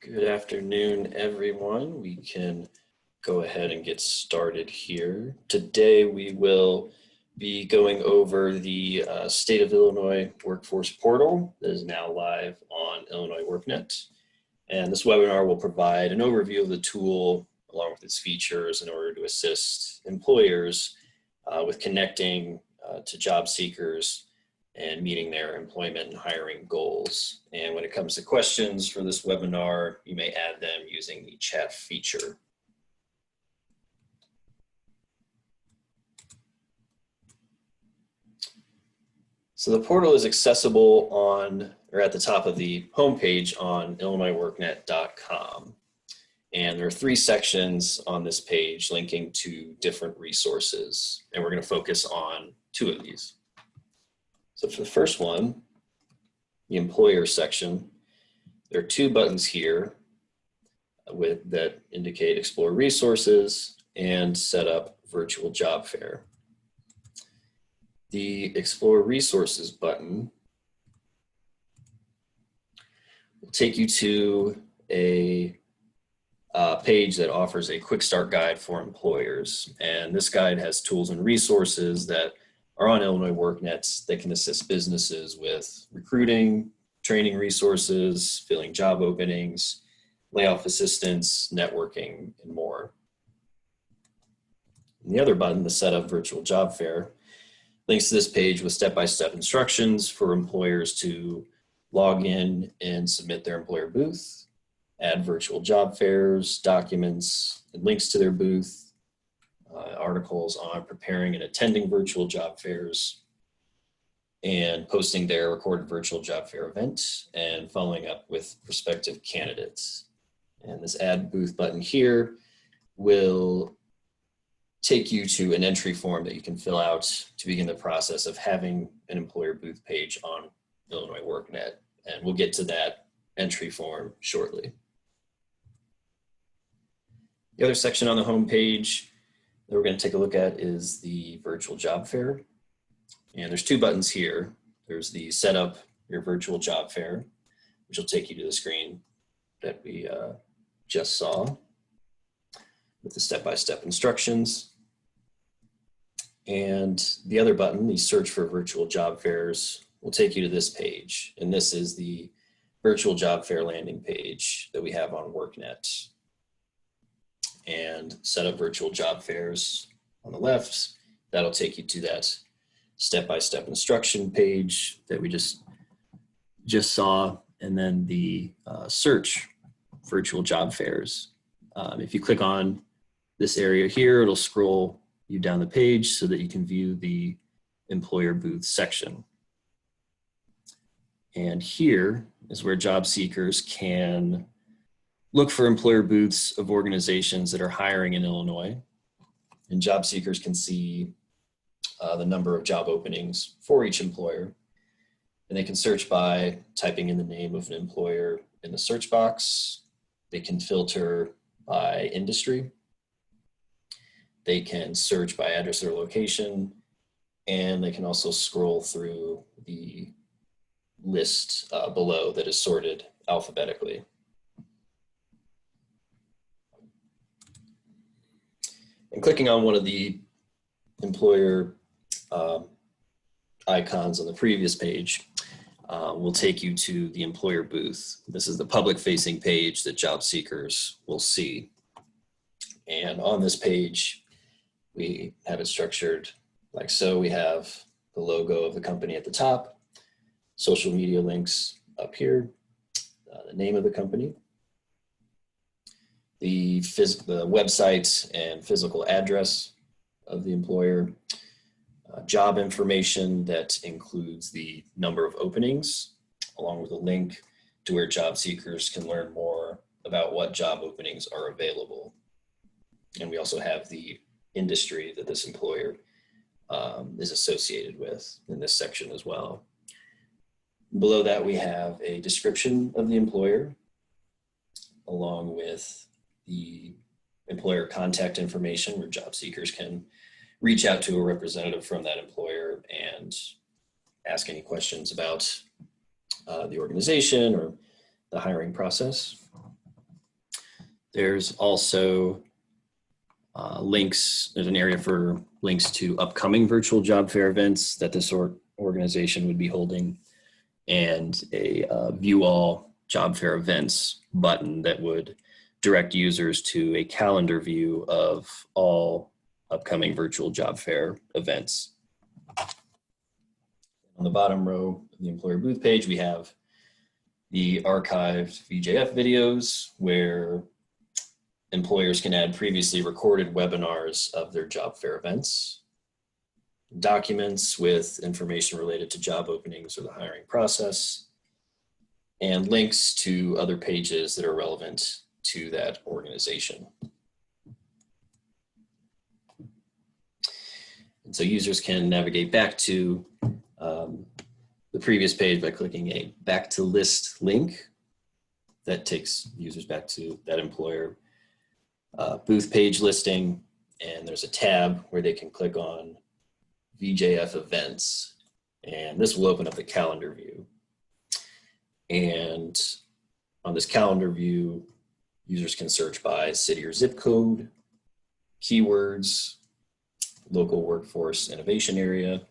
Good afternoon, everyone. We can go ahead and get started here. Today, we will be going over the State of Illinois Workforce Portal that is now live on Illinois workNet. And this webinar will provide an overview of the tool along with its features in order to assist employers with connecting to job seekers and meeting their employment and hiring goals. And when it comes to questions for this webinar, you may add them using the chat feature. So the portal is accessible on, or at the top of the homepage on illinoisworknet.com. And there are 3 sections on this page linking to different resources. And we're going to focus on 2 of these. So for the first one, the employer section, there are 2 buttons here that indicate explore resources and set up virtual job fair. The explore resources button will take you to a page that offers a quick start guide for employers. And this guide has tools and resources that are on Illinois workNet that can assist businesses with recruiting, training resources, filling job openings, layoff assistance, networking, and more. And the other button, the Set Up Virtual Job Fair, links to this page with step-by-step instructions for employers to log in and submit their employer booth, add virtual job fairs, documents, and links to their booth, articles on preparing and attending virtual job fairs, and posting their recorded virtual job fair event, and following up with prospective candidates. And this add booth button here will take you to an entry form that you can fill out to begin the process of having an employer booth page on Illinois workNet. And we'll get to that entry form shortly. The other section on the home page that we're going to take a look at is the virtual job fair. And there's 2 buttons here. There's the set up your virtual job fair, which will take you to the screen that we just saw with the step-by-step instructions. And the other button, the search for virtual job fairs, will take you to this page. And this is the virtual job fair landing page that we have on workNet. And set up virtual job fairs on the left. That'll take you to that step-by-step instruction page that we just saw, and then the search virtual job fairs. If you click on this area here, it'll scroll you down the page so that you can view the employer booth section. And here is where job seekers can look for employer booths of organizations that are hiring in Illinois, and job seekers can see the number of job openings for each employer. And they can search by typing in the name of an employer in the search box. They can filter by industry. They can search by address or location, and they can also scroll through the list below that is sorted alphabetically. And clicking on one of the employer icons on the previous page will take you to the employer booth. This is the public-facing page that job seekers will see. And on this page, we have it structured like so. We have the logo of the company at the top, social media links up here, the name of the company, the website and physical address of the employer, job information that includes the number of openings, along with a link to where job seekers can learn more about what job openings are available. And we also have the industry that this employer is associated with in this section as well. Below that, we have a description of the employer, along with the employer contact information where job seekers can reach out to a representative from that employer and ask any questions about the organization or the hiring process. There's also links. There's an area for links to upcoming virtual job fair events that this organization would be holding, and a view all job fair events button that would direct users to a calendar view of all upcoming virtual job fair events. On the bottom row of the employer booth page, we have the archived VJF videos where employers can add previously recorded webinars of their job fair events, documents with information related to job openings or the hiring process, and links to other pages that are relevant to that organization. And so users can navigate back to the previous page by clicking a back to list link that takes users back to that employer booth page listing. And there's a tab where they can click on VJF events, and this will open up the calendar view. And on this calendar view, users can search by city or zip code, keywords, local workforce innovation area,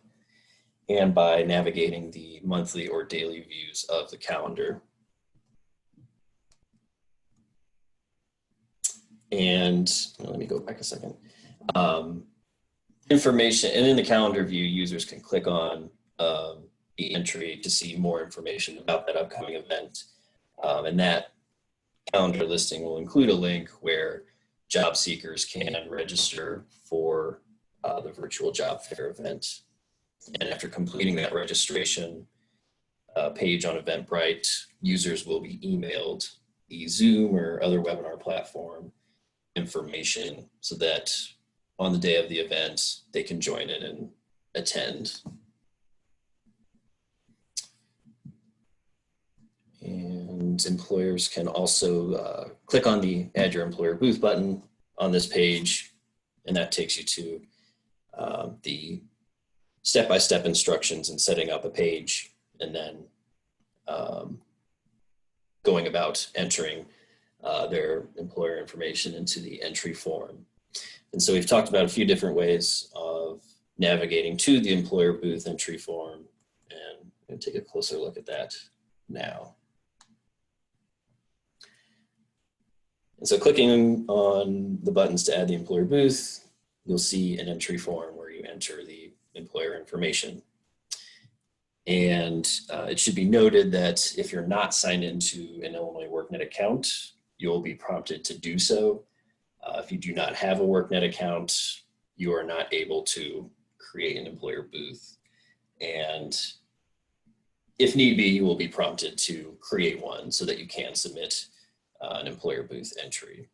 and by navigating the monthly or daily views of the calendar. And let me go back a second. Information, and in the calendar view, users can click on the entry to see more information about that upcoming event. And that calendar listing will include a link where job seekers can register for the virtual job fair event. And after completing that registration page on Eventbrite, users will be emailed the Zoom or other webinar platform information so that on the day of the event, they can join in and attend. And employers can also click on the Add Your Employer Booth button on this page, and that takes you to the step-by-step instructions in setting up a page, and then going about entering their employer information into the entry form. And so we've talked about a few different ways of navigating to the employer booth entry form, and we'll take a closer look at that now. And so clicking on the buttons to add the employer booth, you'll see an entry form where you enter the employer information. And it should be noted that if you're not signed into an Illinois WorkNet account, you'll be prompted to do so. If you do not have a WorkNet account, you are not able to create an employer booth. And if need be, you will be prompted to create one so that you can submit an employer booth entry.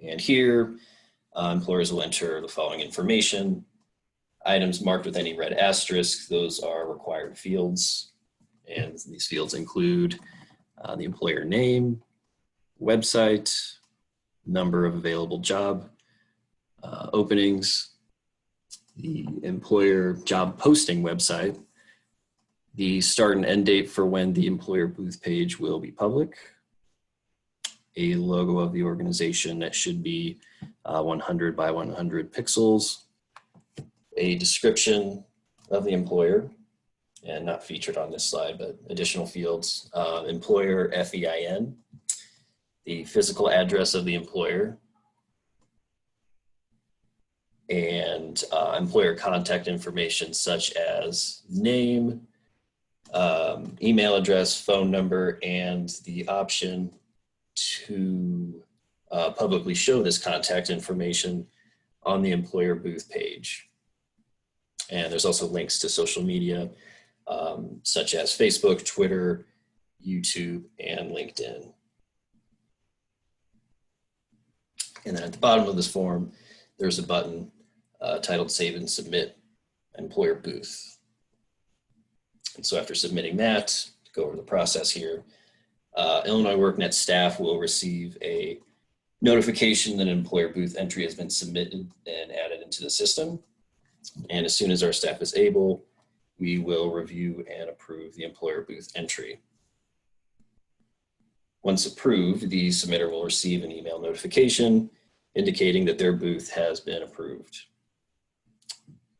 And here, employers will enter the following information. Items marked with any red asterisk, those are required fields. And these fields include the employer name, website, number of available job openings, the employer job posting website, the start and end date for when the employer booth page will be public, a logo of the organization that should be 100 by 100 pixels, a description of the employer, and not featured on this slide, but additional fields, employer FEIN, the physical address of the employer, and employer contact information such as name, email address, phone number, and the option to publicly show this contact information on the employer booth page. And there's also links to social media such as Facebook, Twitter, YouTube, and LinkedIn. And then at the bottom of this form, there's a button titled Save and Submit Employer Booth. And so after submitting that, to go over the process here, Illinois WorkNet staff will receive a notification that an employer booth entry has been submitted and added into the system. And as soon as our staff is able, we will review and approve the employer booth entry. Once approved, the submitter will receive an email notification indicating that their booth has been approved.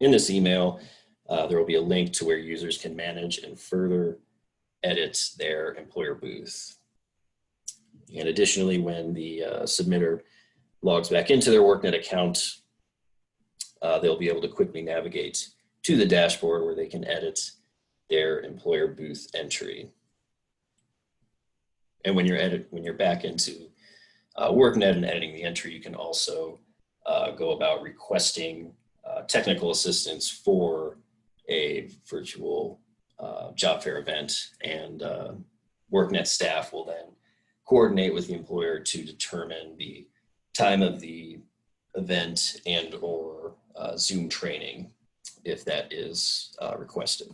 In this email, there will be a link to where users can manage and further edit their employer booth. And additionally, when the submitter logs back into their workNet account, they'll be able to quickly navigate to the dashboard where they can edit their employer booth entry. And when you're back into workNet and editing the entry, you can also go about requesting technical assistance for a virtual job fair event, and workNet staff will then coordinate with the employer to determine the time of the event and or Zoom training if that is requested.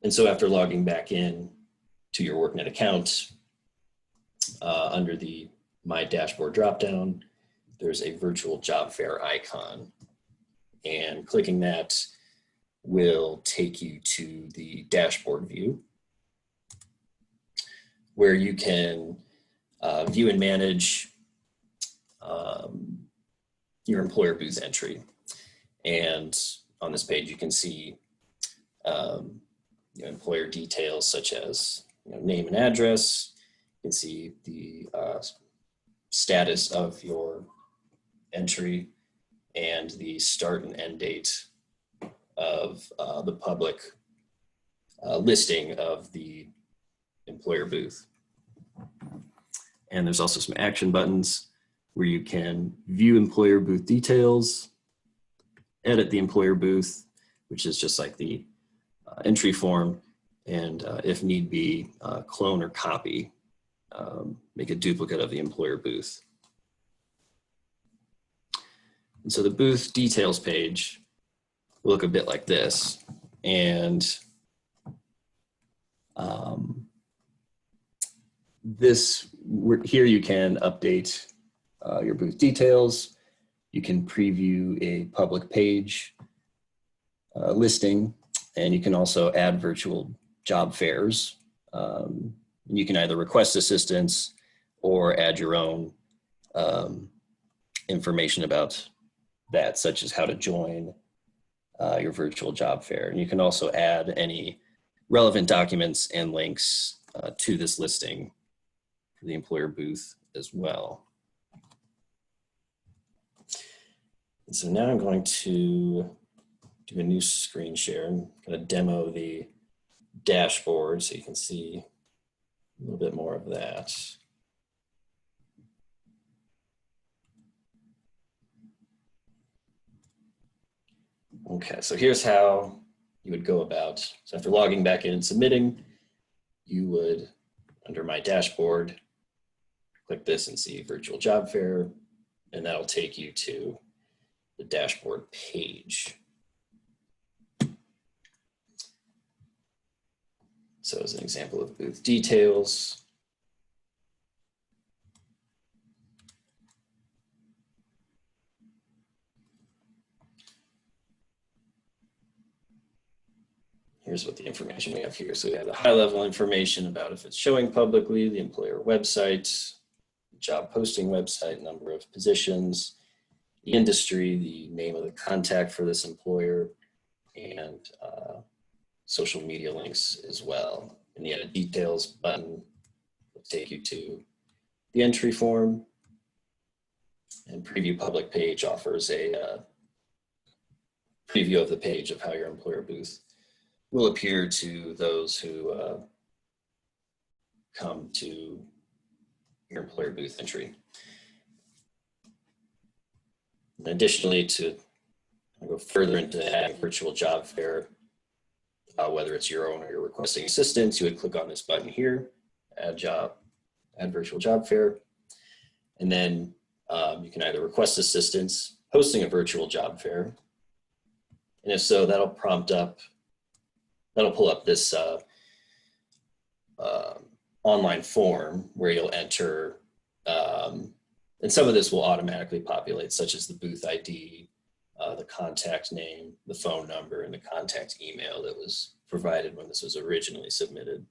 And so after logging back in to your workNet account, under the My Dashboard dropdown, there's a virtual job fair icon. And clicking that will take you to the dashboard view, where you can view and manage your employer booth entry. And on this page, you can see employer details such as name and address. You can see the status of your entry and the start and end date of the public listing of the employer booth. And there's also some action buttons where you can view employer booth details, edit the employer booth, which is just like the entry form, and if need be, clone or copy, make a duplicate of the employer booth. And so the booth details page will look a bit like this. And here you can update your booth details. You can preview a public page listing, and you can also add virtual job fairs. You can either request assistance or add your own information about that, such as how to join your virtual job fair. And you can also add any relevant documents and links to this listing for the employer booth as well. And so now I'm going to do a new screen share. I'm going to demo the dashboard so you can see a little bit more of that. Okay, so here's how you would go about. So after logging back in and submitting, you would, under My Dashboard, click this and see Virtual Job Fair, and that'll take you to the dashboard page. So as an example of booth details, here's what the information we have here. So we have the high level information about if it's showing publicly, the employer website, job posting website, number of positions, the industry, the name of the contact for this employer, and social media links as well. And the edit details button will take you to the entry form, and preview public page offers a preview of the page of how your employer booth will appear to those who come to your employer booth entry. And additionally, to go further into adding virtual job fair, whether it's your own or you're requesting assistance, you would click on this button here, add virtual job fair. And then you can either request assistance hosting a virtual job fair. And if so, that'll pull up this online form where you'll enter, and some of this will automatically populate, such as the booth ID, the contact name, the phone number, and the contact email that was provided when this was originally submitted.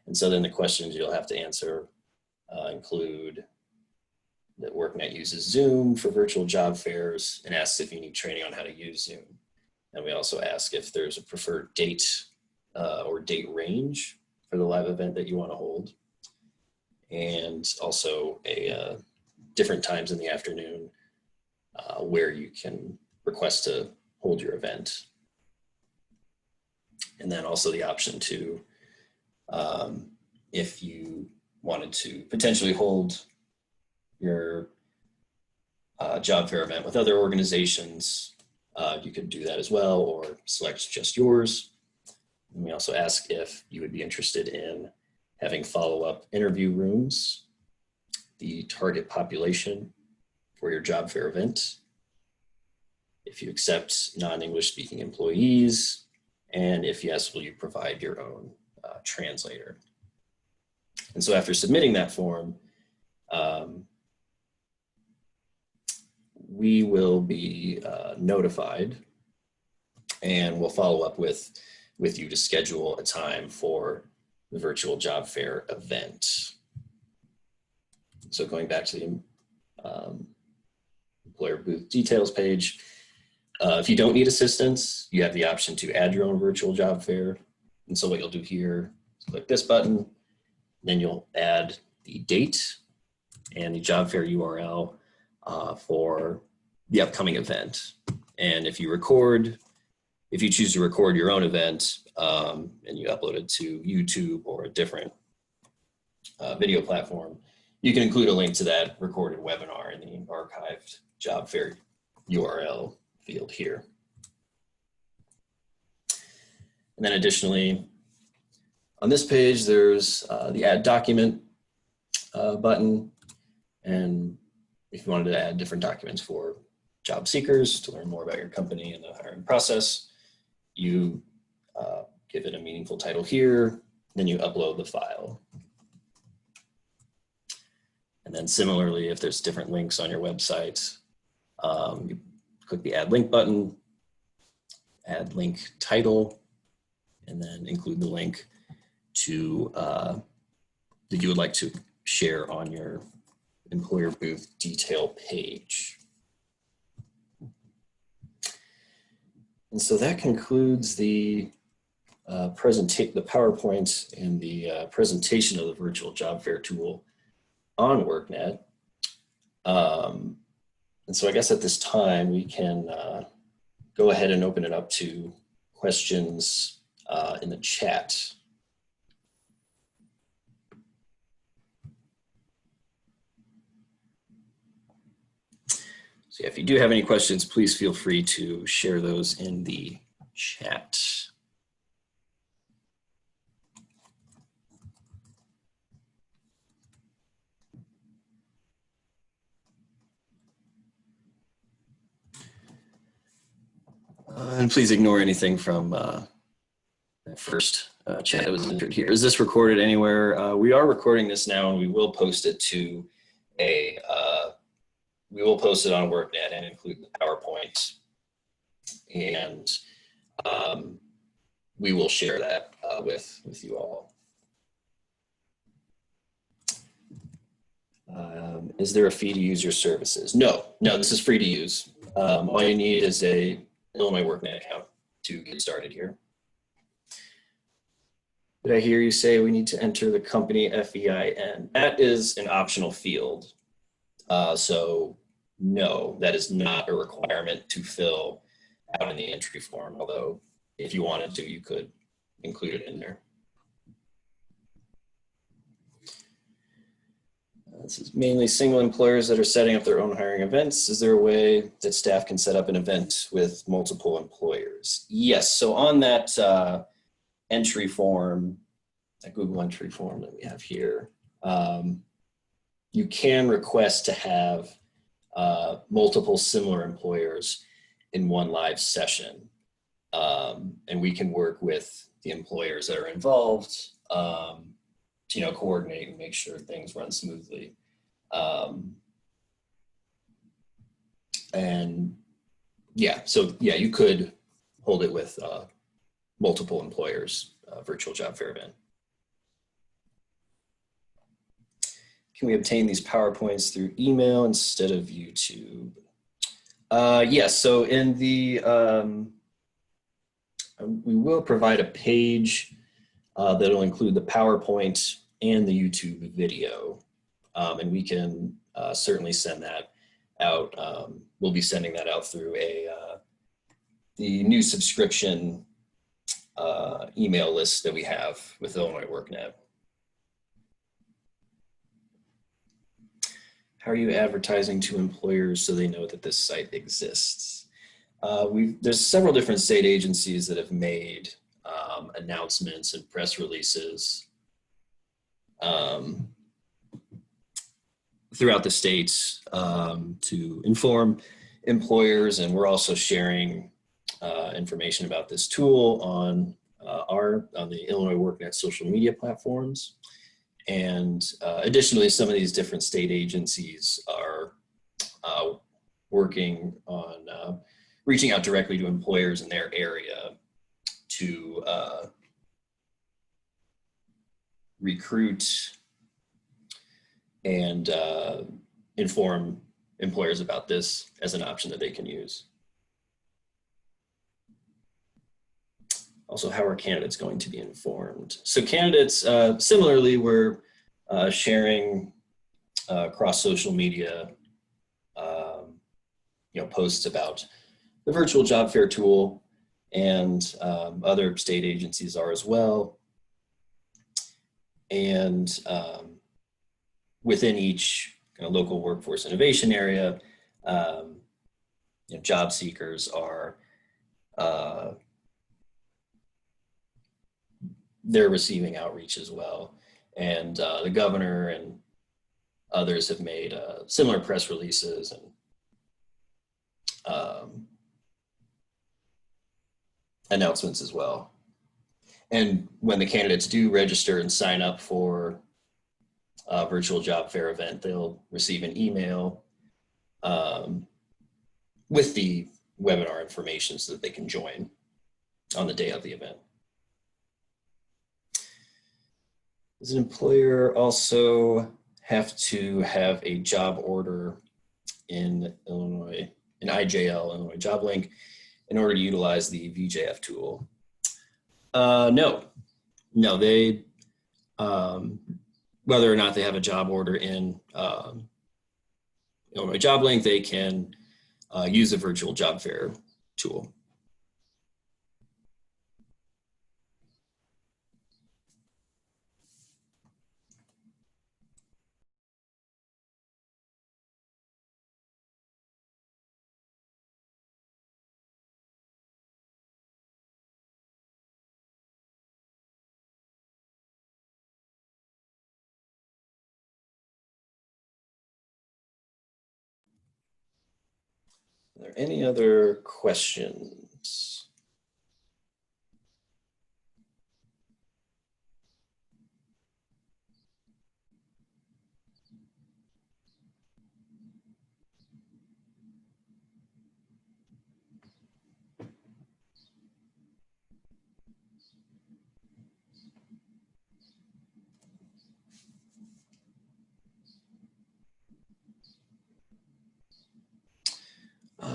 And so then the questions you'll have to answer include that WorkNet uses Zoom for virtual job fairs and asks if you need training on how to use Zoom. And we also ask if there's a preferred date or date range for the live event that you want to hold. And also different times in the afternoon where you can request to hold your event. And then also the option to, if you wanted to potentially hold your job fair event with other organizations, you could do that as well, or select just yours. And we also ask if you would be interested in having follow-up interview rooms, the target population for your job fair event, if you accept non-English speaking employees, and if yes, will you provide your own translator? And so after submitting that form, we will be notified, and we'll follow up with you to schedule a time for the virtual job fair event. So going back to the employer booth details page, if you don't need assistance, you have the option to add your own virtual job fair. And so what you'll do here is click this button, then you'll add the date and the job fair URL for the upcoming event. And if you choose to record your own event and you upload it to YouTube or a different video platform, you can include a link to that recorded webinar in the archived job fair URL field here. And then additionally, on this page, there's the add document button. And if you wanted to add different documents for job seekers to learn more about your company and the hiring process, you give it a meaningful title here, then you upload the file. And then similarly, if there's different links on your website, you click the add link button, add link title, and then include the link to that you would like to share on your employer booth detail page. And so that concludes the PowerPoint and the presentation of the virtual job fair tool on WorkNet. And so I guess at this time we can go ahead and open it up to questions in the chat. So if you do have any questions, please feel free to share those in the chat. And please ignore anything from that first chat that was entered here. Is this recorded anywhere? We are recording this now, and we will post it to we will post it on WorkNet and include the PowerPoint, and we will share that with you all. Is there a fee to use your services? No, this is free to use. All you need is a Illinois WorkNet account to get started here. Did I hear you say we need to enter the company FEIN? That is an optional field. So no, that is not a requirement to fill out in the entry form, although if you wanted to, you could include it in there. This is mainly single employers that are setting up their own hiring events. Is there a way that staff can set up an event with multiple employers? Yes, so on that entry form, that Google entry form that we have here, you can request to have multiple similar employers in one live session. And we can work with the employers that are involved to coordinate and make sure things run smoothly. And Yeah, so yeah, you could hold it with multiple employers, virtual job fair event. Can we obtain these PowerPoints through email instead of YouTube? Yes, so in the, we will provide a page that'll include the PowerPoint and the YouTube video. And we can certainly send that out. We'll be sending that out through the new subscription email list that we have with Illinois WorkNet. How are you advertising to employers so they know that this site exists? There's several different state agencies that have made announcements and press releases throughout the states to inform employers, and we're also sharing information about this tool on the Illinois WorkNet social media platforms. And additionally, some of these different state agencies are working on reaching out directly to employers in their area to recruit and inform employers about this as an option that they can use. Also, how are candidates going to be informed? So candidates, similarly, we're sharing across social media, posts about the virtual job fair tool, and other state agencies are as well. And within each local workforce innovation area, job seekers are they're receiving outreach as well. And the governor and others have made similar press releases and announcements as well. And when the candidates do register and sign up for a virtual job fair event, they'll receive an email with the webinar information so that they can join on the day of the event. Does an employer also have to have a job order in Illinois, in IJL, Illinois Job Link, in order to utilize the VJF tool? No, they, whether or not they have a job order in Illinois Job Link, they can use a virtual job fair tool. Are there any other questions?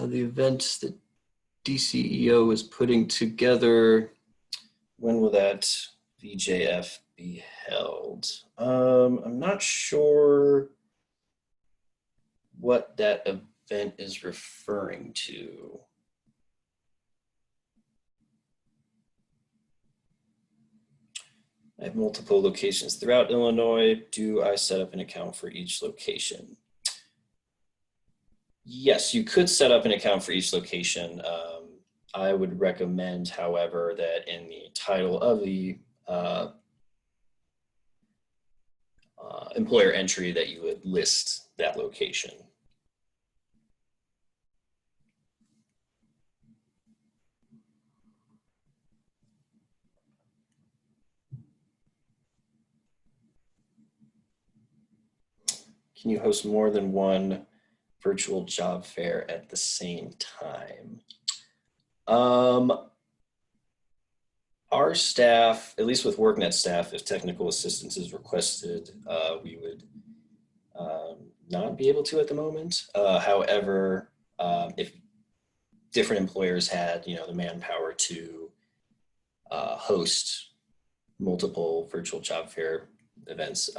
The event that DCEO is putting together, when will that VJF be held? I'm not sure what that event is referring to. I have multiple locations throughout Illinois. Do I set up an account for each location? Yes, you could set up an account for each location. I would recommend, however, that in the title of the employer entry that you would list that location. Can you host more than one virtual job fair at the same time? Our staff, at least with workNet staff, if technical assistance is requested, we would not be able to at the moment. However, if different employers had, the manpower to host multiple virtual job fair events,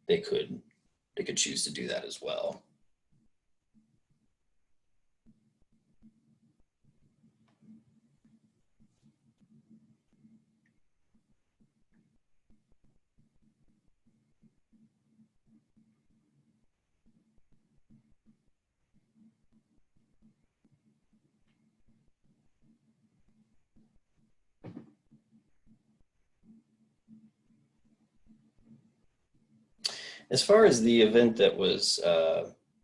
they could choose to do that as well. As far as the event that was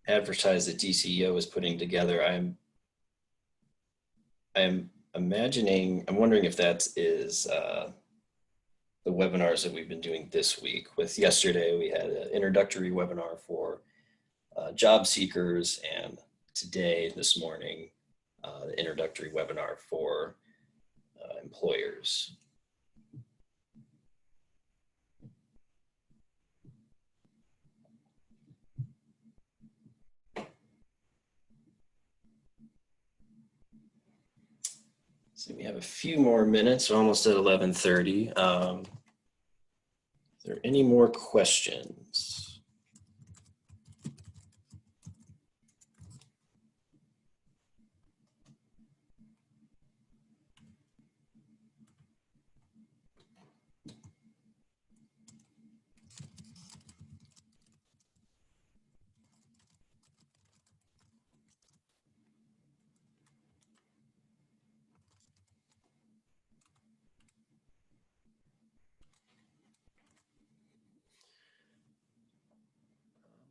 advertised that DCEO was putting together, I'm wondering if that is the webinars that we've been doing this week. With yesterday, we had an introductory webinar for job seekers, and today, this morning, the introductory webinar for employers. So we have a few more minutes, almost at 11:30. Is there any more questions?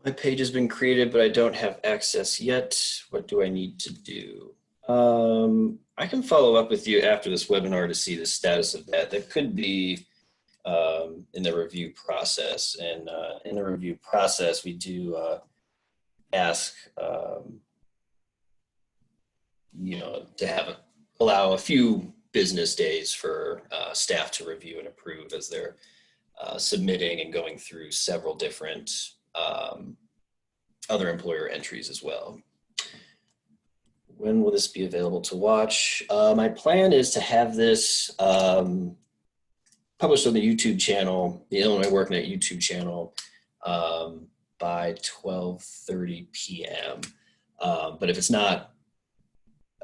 My page has been created, but I don't have access yet. What do I need to do? I can follow up with you after this webinar to see the status of that. That could be in the review process. And in the review process, we do ask, to allow a few business days for staff to review and approve as they're submitting and going through several different other employer entries as well. When will this be available to watch? My plan is to have this published on the YouTube channel, the Illinois WorkNet YouTube channel, by 12:30 p.m. But if it's not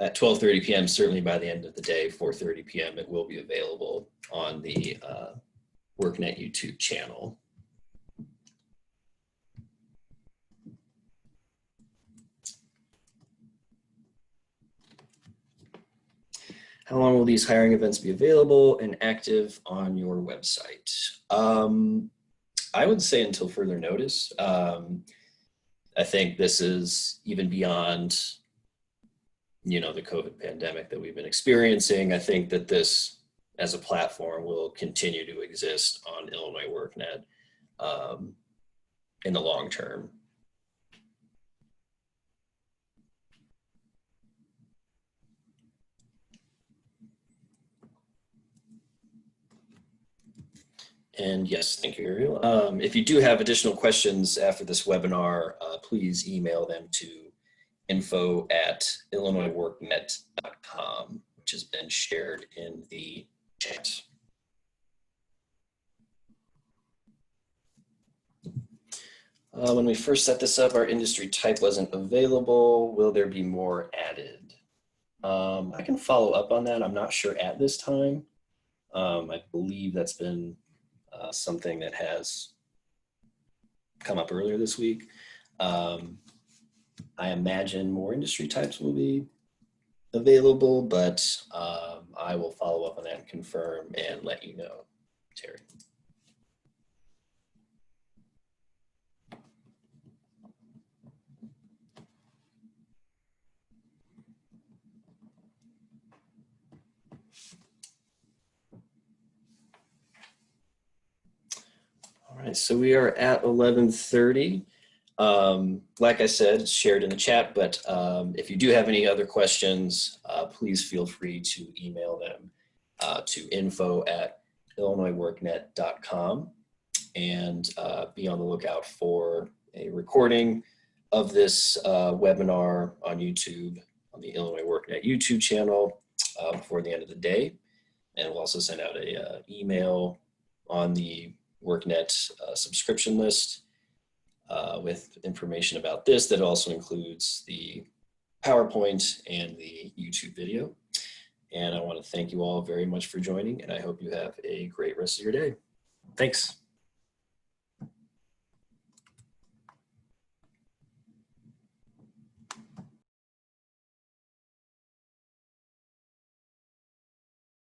at 12:30 p.m., certainly by the end of the day, 4:30 p.m., it will be available on the WorkNet YouTube channel. How long will these hiring events be available and active on your website? I would say until further notice. I think this is even beyond, the COVID pandemic that we've been experiencing. I think that this, as a platform, will continue to exist on Illinois WorkNet in the long term. And yes, thank you, Ariel. If you do have additional questions after this webinar, please email them to info@illinoisworknet.com, which has been shared in the chat. When we first set this up, our industry type wasn't available. Will there be more added? I can follow up on that. I'm not sure at this time. I believe that's been something that has come up earlier this week. I imagine more industry types will be available, but I will follow up on that and confirm and let you know, Terry. All right, so we are at 11:30. Like I said, it's shared in the chat, but if you do have any other questions, please feel free to email them to info@illinoisworknet.com, and be on the lookout for a recording of this webinar on YouTube, on the Illinois WorkNet YouTube channel before the end of the day. And we'll also send out a email on the WorkNet subscription list with information about this that also includes the PowerPoint and the YouTube video. And I want to thank you all very much for joining, and I hope you have a great rest of your day. Thanks.